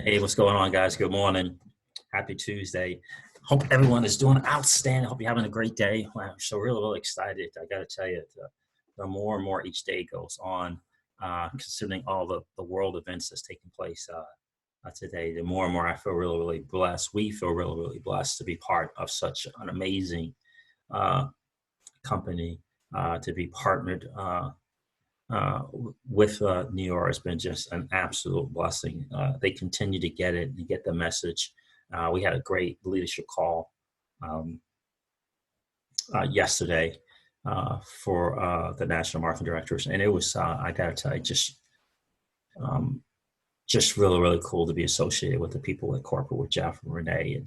Hey, what's going on, guys? Good morning. Happy Tuesday. Hope everyone is doing outstanding. Hope you're having a great day. Wow, I'm so really excited. I got to tell you, the more and more each day goes on, considering all the world events that's taking place today, the more and more I feel really blessed. We feel really blessed to be part of such an amazing uh, company, to be partnered with Neora has been just an absolute blessing. They continue to get it and get the message. We had a great leadership call um, yesterday for the national marketing directors, and it was I got to tell you, um, just really cool to be associated with the people at corporate with Jeff and Renee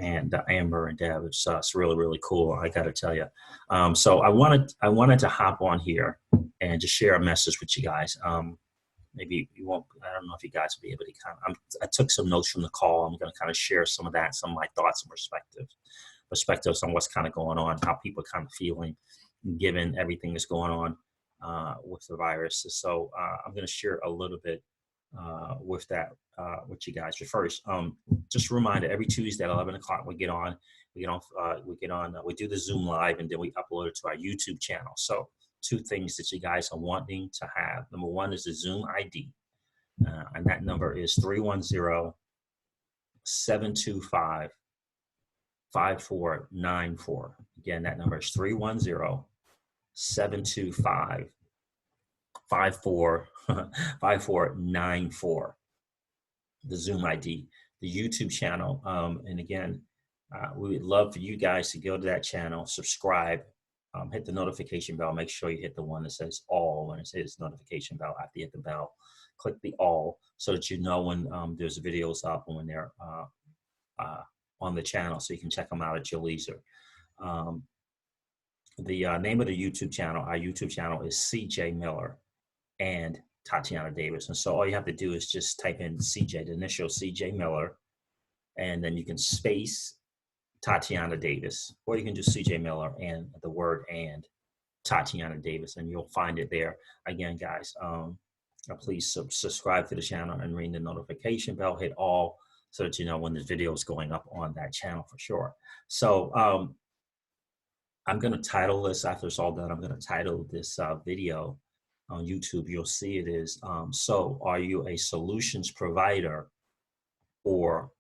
and Amber and Deb. It's really cool. I got to tell you. So I wanted to hop on here and just share a message with you guys. Maybe you won't. I don't know if you guys will be able to I took some notes from the call. I'm going to kind of share some of that, some of my thoughts and perspectives on what's kind of going on, how people are kind of feeling, given everything that's going on with the virus. So I'm going to share a little bit with that with you guys. But first, just a reminder: every Tuesday at 11 o'clock, we do the Zoom live, and then we upload it to our YouTube channel. So two things that you guys are wanting to have. Number one is the Zoom ID, and that number is 310-725-5494. Again, that number is 310-725-5494. The Zoom ID, the YouTube channel. And again, we would love for you guys to go to that channel, subscribe, hit the notification bell. Make sure you hit the one that says all. When it says notification bell, after you hit the bell, click the all so that you know when there's videos up and when they're on the channel, so you can check them out at your leisure. The name of the YouTube channel, our YouTube channel, is CJ Miller and Tatiana Davis. And so all you have to do is just type in CJ, the initial CJ Miller, and then you can space Tatiana Davis, or you can do CJ Miller and the word and Tatiana Davis, and you'll find it there. Again, guys, please subscribe to the channel and ring the notification bell, hit all, so that you know when the video is going up on that channel for sure. So I'm going to title this, after it's all done, I'm going to title this video on YouTube. You'll see it is, so are you a solutions provider or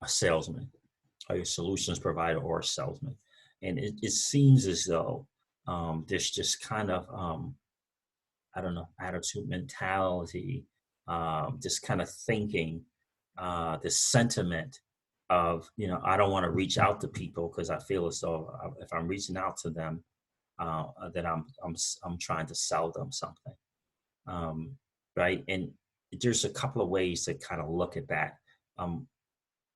a salesman? Are you a solutions provider or a salesman? And it seems as though there's just kind of, I don't know, attitude, mentality, just kind of thinking, this sentiment of, I don't want to reach out to people because I feel as though if I'm reaching out to them, that I'm trying to sell them something, right? And there's a couple of ways to kind of look at that.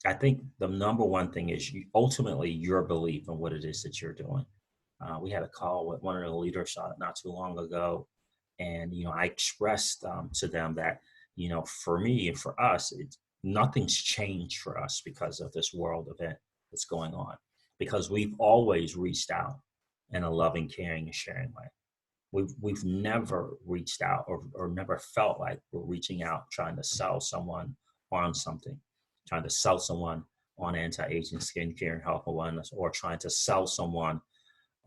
I think the number one thing is ultimately your belief in what it is that you're doing. We had a call with one of the leaders not too long ago, and I expressed to them that for me and for us, nothing's changed for us because of this world event that's going on, because we've always reached out in a loving, caring, and sharing way. We've never reached out or never felt like we're reaching out trying to sell someone on something, trying to sell someone on anti-aging, skincare, and health and wellness, or trying to sell someone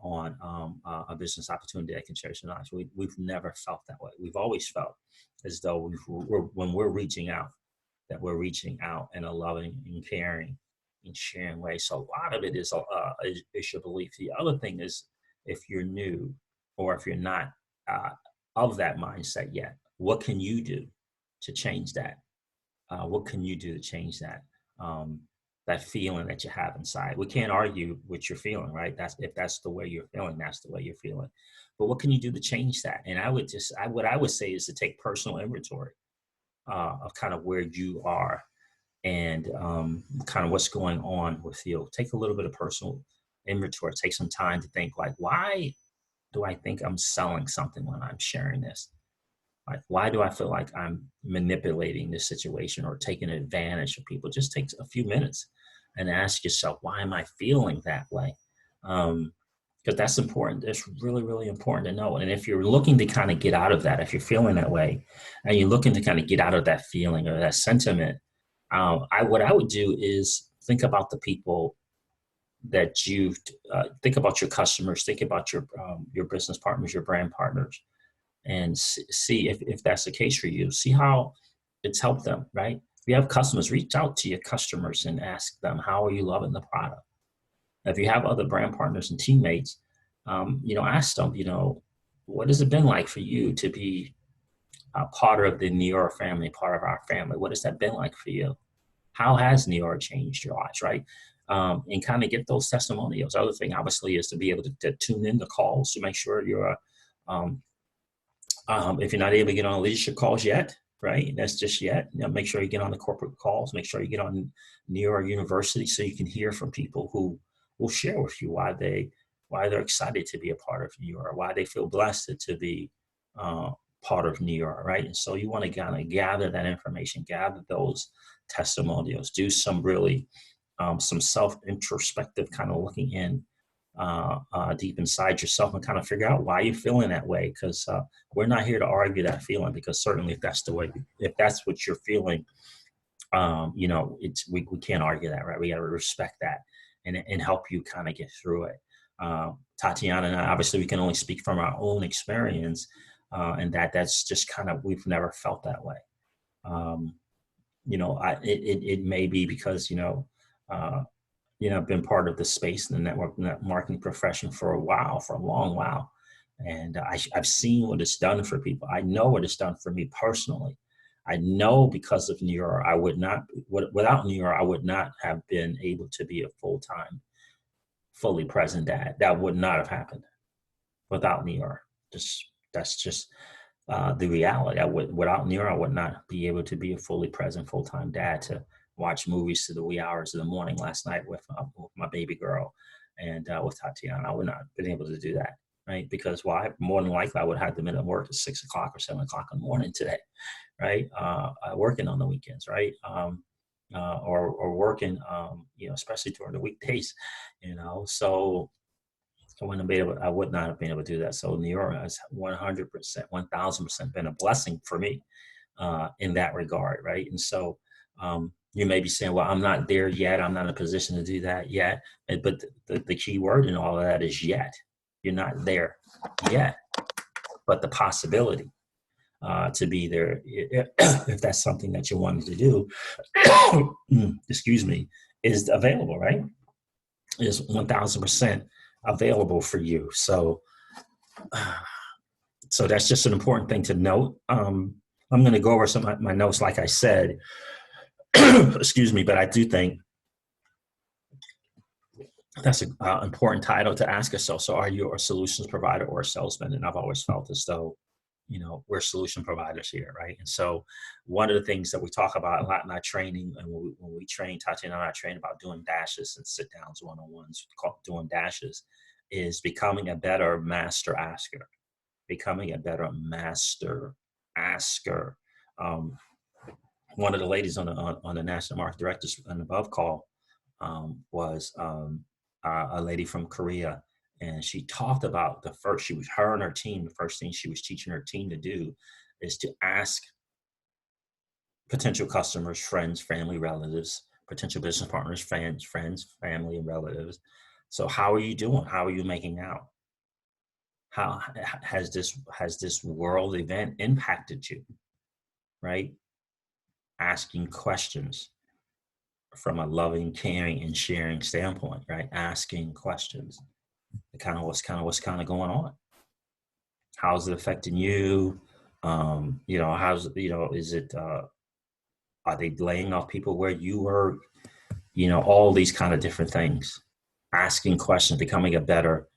on a business opportunity that can change their lives. We've never felt that way. We've always felt as though when we're reaching out, that we're reaching out in a loving and caring and sharing way. So a lot of it is your belief. The other thing is, if you're new or if you're not of that mindset yet, what can you do to change that? What can you do to change that? That feeling that you have inside. We can't argue what you're feeling, right? If that's the way you're feeling, that's the way you're feeling. But what can you do to change that? And what I would say is to take personal inventory of kind of where you are and kind of what's going on with you. Take a little bit of personal inventory. Take some time to think, like, why do I think I'm selling something when I'm sharing this? Like, why do I feel like I'm manipulating this situation or taking advantage of people? Just take a few minutes and ask yourself, why am I feeling that way? Because that's important. It's really important to know. And if you're looking to kind of get out of that, if you're feeling that way and you're looking to kind of get out of that feeling or that sentiment, What I would do is think about the people that you think about your customers, think about your business partners, your brand partners, and see if that's the case for you. See how it's helped them, right? If you have customers, reach out to your customers and ask them, how are you loving the product? If you have other brand partners and teammates, ask them, what has it been like for you to be a part of the Neora family, part of our family? What has that been like for you? How has Neora changed your lives, right? And kind of get those testimonials. The other thing, obviously, is to be able to tune in the calls to make sure you're um, if you're not able to get on leadership calls yet, right? That's just yet. Make sure you get on the corporate calls. Make sure you get on Neora University so you can hear from people who will share with you why they're excited to be a part of Neora, why they feel blessed to be part of Neora, right? And so you want to kind of gather that information, gather those testimonials, do some really some self-introspective kind of looking in deep inside yourself and kind of figure out why you're feeling that way. Because we're not here to argue that feeling, because certainly if that's what you're feeling, we can't argue that, right? We got to respect that and help you kind of get through it. Tatiana and I, obviously, we can only speak from our own experience, and that's just kind of, we've never felt that way. It may be because, I've been part of the space in the network marketing profession for a long while. And I've seen what it's done for people. I know what it's done for me personally. I know because of Neora, without Neora, I would not have been able to be a full-time, fully present dad. That would not have happened without Neora. That's just the reality. Without Neora, I would not be able to be a fully present, full-time dad, to watch movies to the wee hours of the morning last night with my baby girl and with Tatiana. I would not have been able to do that, right? Because more than likely I would have them at work at 6 o'clock or 7 o'clock in the morning today, right? Working on the weekends, right? Or working, especially during the weekdays, so I would not have been able to do that. So Neora has 100%, 1000% been a blessing for me in that regard, right? And so, you may be saying, well, I'm not there yet. I'm not in a position to do that yet. But the key word in all of that is yet. You're not there yet, but the possibility to be there, if that's something that you're wanting to do, excuse me, is available, right? Is 1000% available for you. So that's just an important thing to note. I'm going to go over some of my notes, like I said. Excuse me, but I do think that's an important title to ask yourself. So are you a solutions provider or a salesman? And I've always felt as though, we're solution providers here, right? And so one of the things that we talk about a lot in our training, and when we train, Tatiana and I train about doing dashes and sit downs, one-on-ones, doing dashes, is becoming a better master asker. Becoming a better master asker. One of the ladies on the National Market Directors and Above call was a lady from Korea, and she talked about her and her team, the first thing she was teaching her team to do is to ask potential customers, friends, family, relatives, potential business partners, friends, family, and relatives. So how are you doing? How are you making out? How has this world event impacted you, right? Asking questions from a loving, caring, and sharing standpoint, right? Asking questions, what's going on. How's it affecting you? Is it? Are they laying off people where you work? All these kind of different things. Asking questions, becoming a better,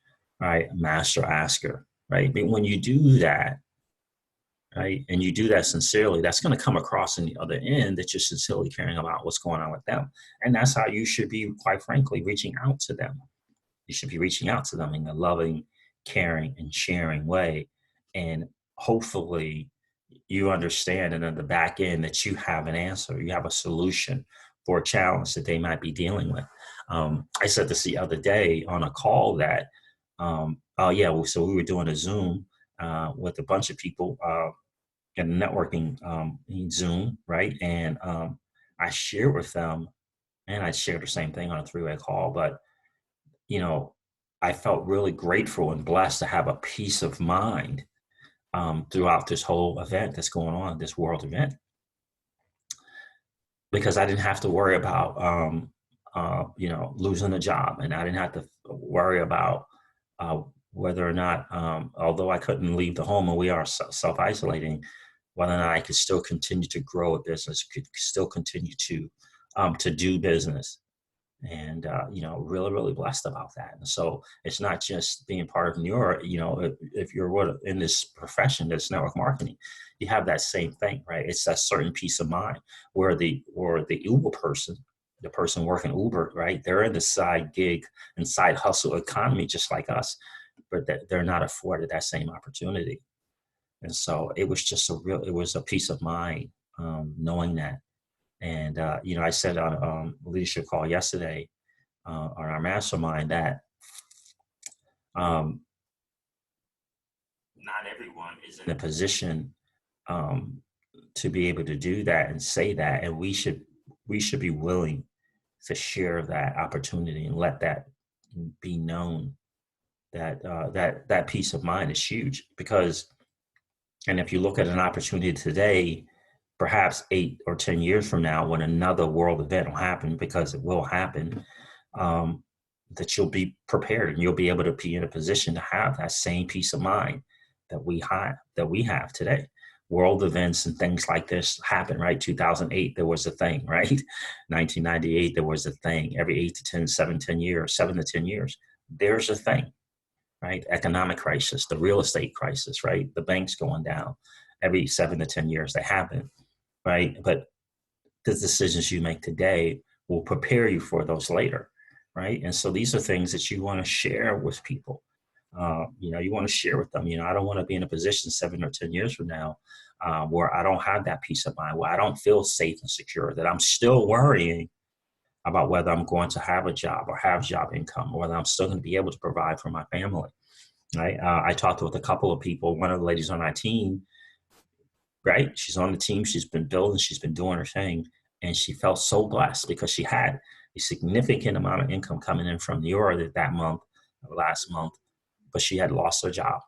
right, master asker, right? But when you do that, right, and you do that sincerely, that's going to come across in the other end that you're sincerely caring about what's going on with them. And that's how you should be, quite frankly, reaching out to them. You should be reaching out to them in a loving, caring, and sharing way. And hopefully you understand, and on the back end, that you have an answer, you have a solution for a challenge that they might be dealing with. I said this the other day on a call that, so we were doing a Zoom with a bunch of people in networking Zoom, right? And I shared with them, and I shared the same thing on a three-way call, but, you know, I felt really grateful and blessed to have a peace of mind throughout this whole event that's going on, this world event, because I didn't have to worry about, losing a job, and I didn't have to worry about uh, whether or not, although I couldn't leave the home and we are self-isolating, whether or not I could still continue to grow a business, could still continue to do business. And really, really blessed about that. And so it's not just being part of Neora. If you're in this profession, that's network marketing, you have that same thing, right? It's that certain peace of mind where the Uber person, the person working Uber, right? They're in the side gig and side hustle economy just like us, but that they're not afforded that same opportunity. And so it was just it was a peace of mind, knowing that. And, I said on a leadership call yesterday on our mastermind that um, not everyone is in a position um, to be able to do that and say that. And we should be willing to share that opportunity and let that be known, that that peace of mind is huge. Because, and if you look at an opportunity today, perhaps 8 or 10 years from now, when another world event will happen, because it will happen, that you'll be prepared and you'll be able to be in a position to have that same peace of mind that we have today. World events and things like this happen, right? 2008, there was a thing, right? 1998, there was a thing. Every 8 to 10, 10 years, 7 to 10 years, there's a thing, right? Economic crisis, the real estate crisis, right? The banks going down. Every 7 to 10 years, they happen, right? But the decisions you make today will prepare you for those later, right? And so these are things that you want to share with people. You want to share with them. I don't want to be in a position 7 or 10 years from now where I don't have that peace of mind, where I don't feel safe and secure, that I'm still worrying about whether I'm going to have a job or have job income, or whether I'm still going to be able to provide for my family. Right? I talked with a couple of people. One of the ladies on my team, right? She's on the team. She's been building. She's been doing her thing. And she felt so blessed because she had a significant amount of income coming in from Neora that month, last month, but she had lost her job.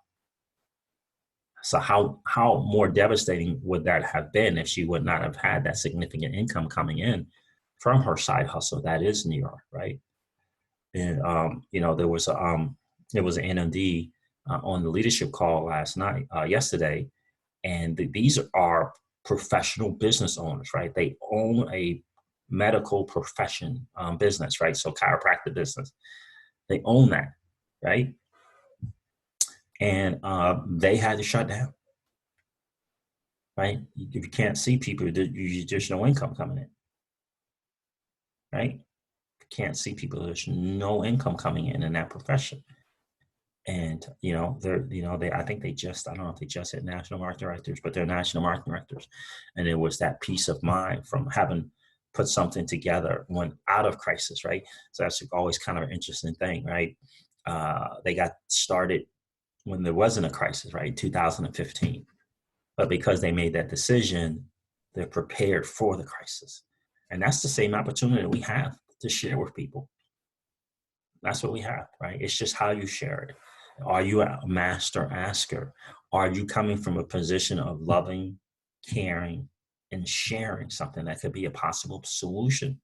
So how more devastating would that have been if she would not have had that significant income coming in from her side hustle? That is Neora, right? And there was an NMD on the leadership call yesterday, and these are professional business owners, right? They own a medical profession business, right? So chiropractic business, they own that, right? And they had to shut down, right? If you can't see people, there's no income coming in, right? If you can't see people, there's no income coming in that profession. And, I think I don't know if they just hit national marketing directors, but they're national marketing directors. And it was that peace of mind from having put something together when out of crisis, right? So that's always kind of an interesting thing, right? They got started when there wasn't a crisis, right? 2015. But because they made that decision, they're prepared for the crisis. And that's the same opportunity we have to share with people. That's what we have, right? It's just how you share it. Are you a master asker? Are you coming from a position of loving, caring, and sharing something that could be a possible solution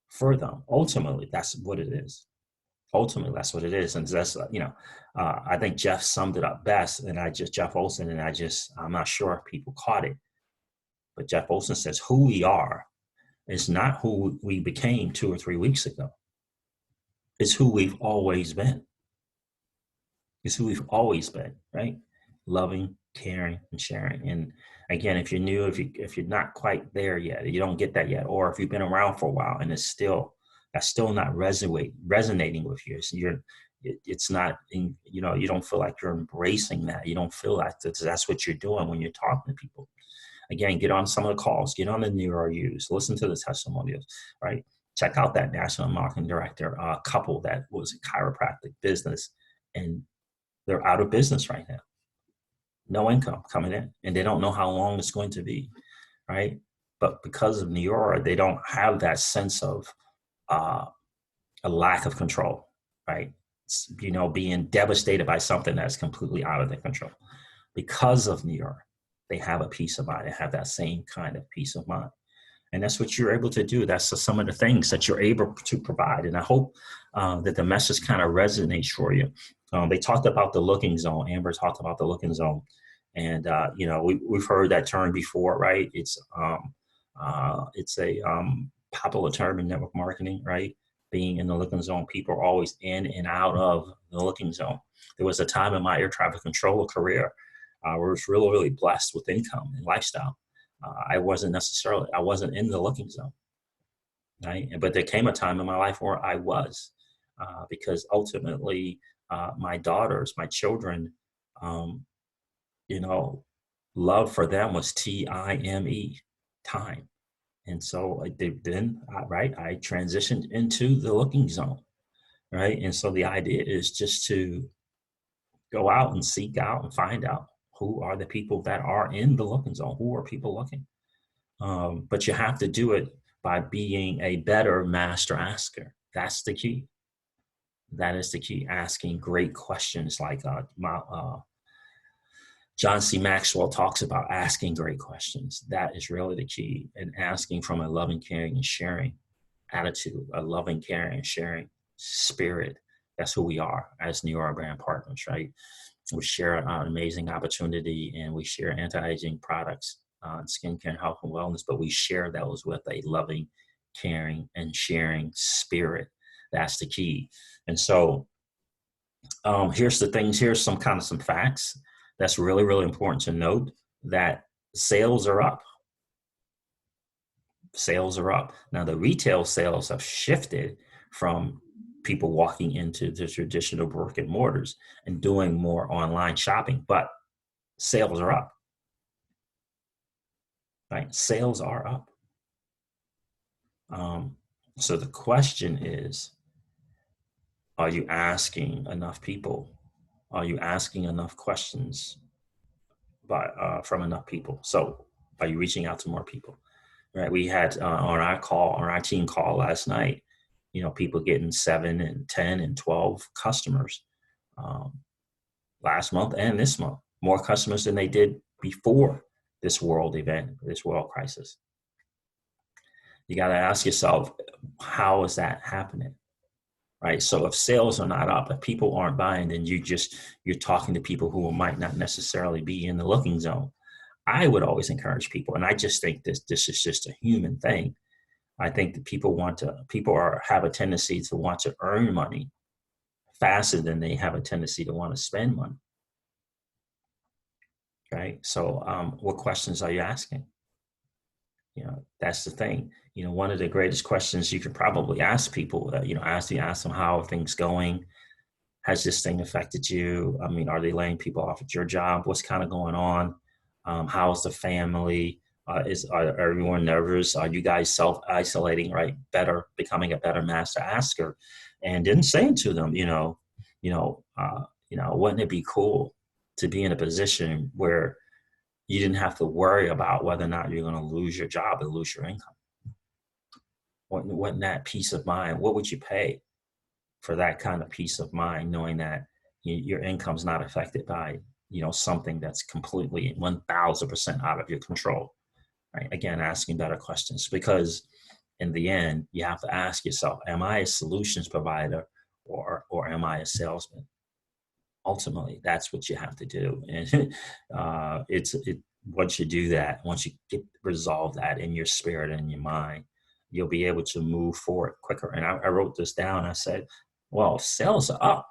for them? Ultimately, that's what it is. Ultimately, that's what it is. And that's, I think Jeff summed it up best. And Jeff Olson, and I'm not sure if people caught it, but Jeff Olson says, who we are is not who we became 2 or 3 weeks ago. It's who we've always been. It's who we've always been, right? Loving, caring, and sharing. And again, if you're new, if you're not quite there yet, you don't get that yet, or if you've been around for a while and that's still not resonating with you, it's not, you don't feel like you're embracing that. You don't feel like that's what you're doing when you're talking to people. Again, get on some of the calls, get on the Neora Use, listen to the testimonials, right? Check out that national marketing director couple that was a chiropractic business, and they're out of business right now. No income coming in, and they don't know how long it's going to be, right? but because of Neora, they don't have that sense of a lack of control, right? You know, being devastated by something that's completely out of their control. Because of Neora, they have a peace of mind. They have that same kind of peace of mind. And that's what you're able to do. That's some of the things that you're able to provide. And I hope that the message kind of resonates for you. They talked about the looking zone. Amber talked about the looking zone. And, you know, we've heard that term before, right? It's a popular term in network marketing, right? Being in the looking zone. People are always in and out of the looking zone. There was a time in my air traffic controller career where I was really, really blessed with income and lifestyle. I wasn't in the looking zone, right? But there came a time in my life where I was, because ultimately my daughters, my children, you know, love for them was TIME, time. And so I transitioned into the looking zone, right? And so the idea is just to go out and seek out and find out who are the people that are in the looking zone, who are people looking. But you have to do it by being a better master asker. That's the key. That is the key. Asking great questions, like John C. Maxwell talks about, asking great questions. That is really the key. And asking from a loving, caring, and sharing attitude, a loving, caring, and sharing spirit. That's who we are as Neora brand partners, right? We share an amazing opportunity, and we share anti-aging products, skincare, health, and wellness, but we share those with a loving, caring, and sharing spirit. That's the key. And so here's some facts that's really, really important to note, that sales are up. Sales are up. Now, the retail sales have shifted from people walking into the traditional brick and mortars and doing more online shopping, but sales are up, right? Sales are up. So the question is, are you asking enough people? Are you asking enough questions from enough people? So are you reaching out to more people? Right? We had on our team call last night, you know, people getting 7 and 10 and 12 customers last month and this month, more customers than they did before this world event, this world crisis. You got to ask yourself, how is that happening? Right? So if sales are not up, if people aren't buying, then you're talking to people who might not necessarily be in the looking zone. I would always encourage people, and I just think this is just a human thing. I think that people have a tendency to want to earn money faster than they have a tendency to want to spend money. Right? So what questions are you asking? You know, that's the thing. You know, one of the greatest questions you could probably ask people, ask them, how are things going? Has this thing affected you? I mean, are they laying people off at your job? What's kind of going on? How's the family? Are everyone nervous? Are you guys self-isolating, right? Becoming a better master asker, and then saying to them, wouldn't it be cool to be in a position where you didn't have to worry about whether or not you're going to lose your job or lose your income? Wouldn't that peace of mind? What would you pay for that kind of peace of mind, knowing that your income's not affected by something that's completely 1,000% out of your control? Right? Again, asking better questions, because in the end, you have to ask yourself, am I a solutions provider or am I a salesman? Ultimately, that's what you have to do. And once you do that, once you resolve that in your spirit and your mind, you'll be able to move forward quicker. And I wrote this down. I said, well, sales are up.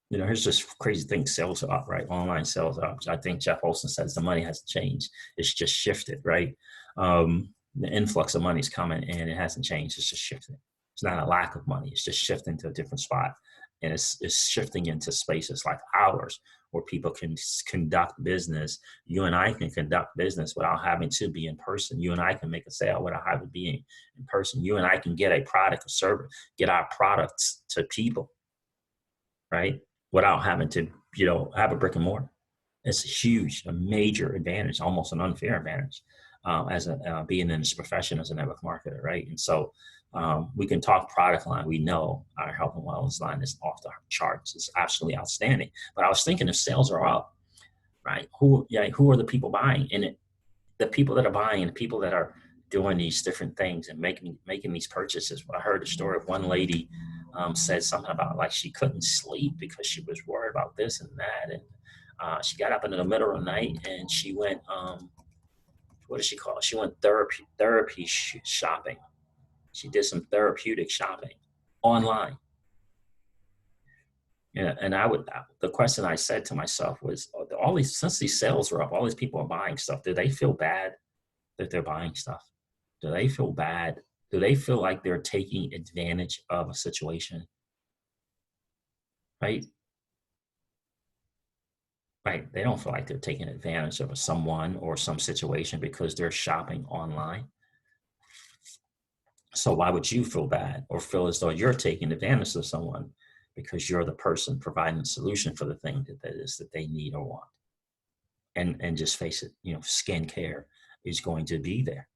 Here's this crazy thing. Sales are up, right? Online sales are up. I think Jeff Olson says the money hasn't changed. It's just shifted, right? The influx of money is coming and it hasn't changed. It's just shifting. It's not a lack of money. It's just shifting to a different spot. And it's shifting into spaces like ours where people can conduct business. You and I can conduct business without having to be in person. You and I can make a sale without having to be in person. You and I can get a product or service, get our products to people, right? Without having to, have a brick and mortar. It's a major advantage, almost an unfair advantage. as a being in this profession as a network marketer, right? And so we can talk product line. We know our health and wellness line is off the charts. It's absolutely outstanding. But I was thinking, if sales are up, right? Who are the people buying? And the people that are buying, and the people that are doing these different things and making these purchases. Well, I heard a story of one lady said something about like she couldn't sleep because she was worried about this and that, and she got up in the middle of the night and she went what does she call it? She went therapy shopping. She did some therapeutic shopping online. Yeah, and the question I said to myself was, since these sales are up, all these people are buying stuff. Do they feel bad that they're buying stuff? Do they feel bad? Do they feel like they're taking advantage of a situation? Right? Right. They don't feel like they're taking advantage of someone or some situation because they're shopping online. So why would you feel bad or feel as though you're taking advantage of someone because you're the person providing the solution for the thing that they need or want? And just face it, skincare is going to be there.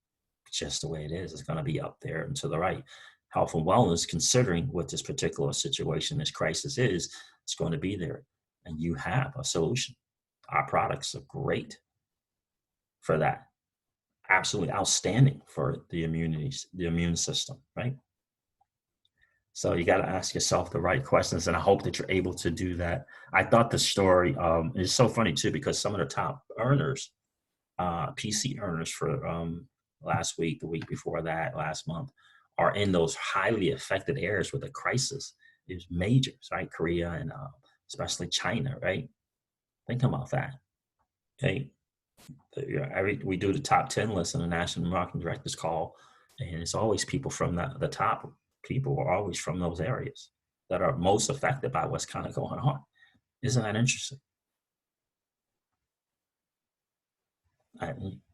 Just the way it is. It's going to be up there and to the right. Health and wellness, considering what this particular situation, this crisis is, it's going to be there. And you have a solution. Our products are great for that. Absolutely outstanding for the immune system, right? So you got to ask yourself the right questions, and I hope that you're able to do that. I thought the story is so funny too, because some of the top earners, PC earners for last week, the week before that, last month, are in those highly affected areas where the crisis is major, right? Korea and especially China, right? Think about that. Okay, we do the top 10 list in the National Marketing Directors Call, and it's always people from the top people are always from those areas that are most affected by what's kind of going on. Isn't that interesting?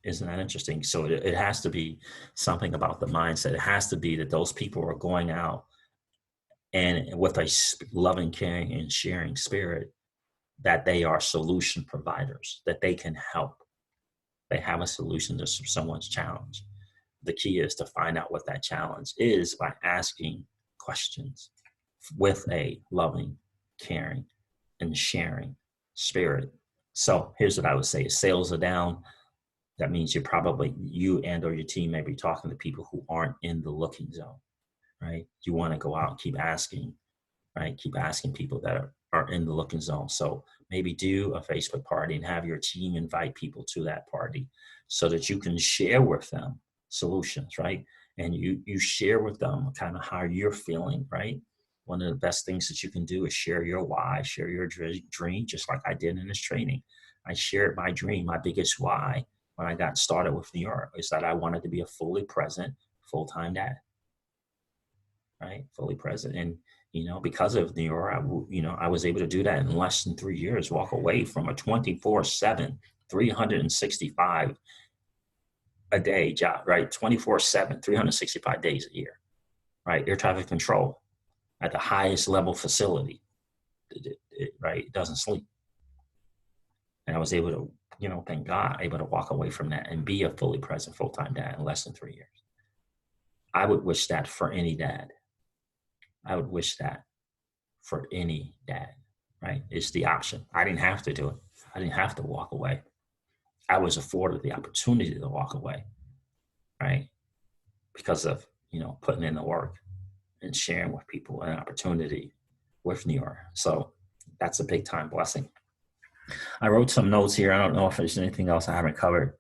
Isn't that interesting? So it has to be something about the mindset. It has to be that those people are going out and with a loving, caring, and sharing spirit, that they are solution providers, that they can help. They have a solution to someone's challenge. The key is to find out what that challenge is by asking questions with a loving, caring, and sharing spirit. So here's what I would say: if sales are down, that means you and or your team may be talking to people who aren't in the looking zone, right? You want to go out and keep asking, right? Keep asking people that are in the looking zone. So maybe do a Facebook party and have your team invite people to that party so that you can share with them solutions, right? And you share with them kind of how you're feeling, right? One of the best things that you can do is share your why, share your dream, just like I did in this training. I shared my dream, my biggest why when I got started with Neora is that I wanted to be a fully present, full-time dad, right? Fully present. And because of Neora, I was able to do that in less than 3 years, walk away from a 24/7, 365 a day job, right? 24/7, 365 days a year, right? Air traffic control at the highest level facility, right? It doesn't sleep. And I was able to, thank God, able to walk away from that and be a fully present full-time dad in less than 3 years. I would wish that for any dad. I would wish that for any dad, right? It's the option. I didn't have to do it. I didn't have to walk away. I was afforded the opportunity to walk away, right? Because of, putting in the work and sharing with people an opportunity with Neora. So that's a big time blessing. I wrote some notes here. I don't know if there's anything else I haven't covered.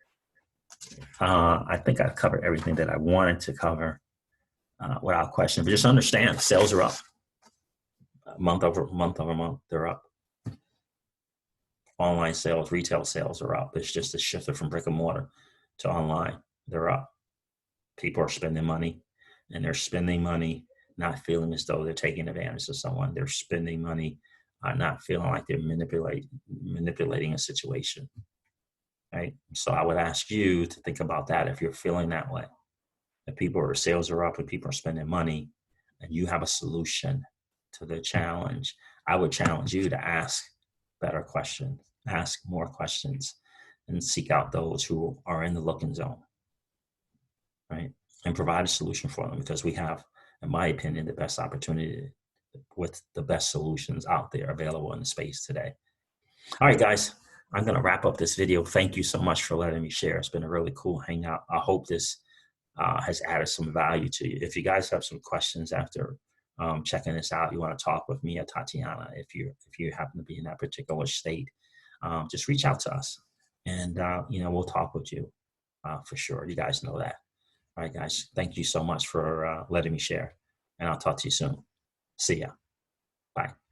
I think I've covered everything that I wanted to cover without question. But just understand, sales are up. Month over month, they're up. Online sales, retail sales are up. It's just a shift from brick and mortar to online. They're up. People are spending money, and they're spending money not feeling as though they're taking advantage of someone. They're spending money not feeling like they're manipulating a situation, right? So I would ask you to think about that if you're feeling that way. If sales are up and people are spending money and you have a solution to the challenge, I would challenge you to ask better questions, ask more questions, and seek out those who are in the looking zone. right? And provide a solution for them, because we have, in my opinion, the best opportunity with the best solutions out there available in the space today. All right, guys, I'm going to wrap up this video. Thank you so much for letting me share. It's been a really cool hangout. I hope this has added some value to you. If you guys have some questions after checking this out, you want to talk with me or Tatiana, if you happen to be in that particular state, just reach out to us, and we'll talk with you for sure. You guys know that. All right, guys, thank you so much for letting me share, and I'll talk to you soon. See ya. Bye.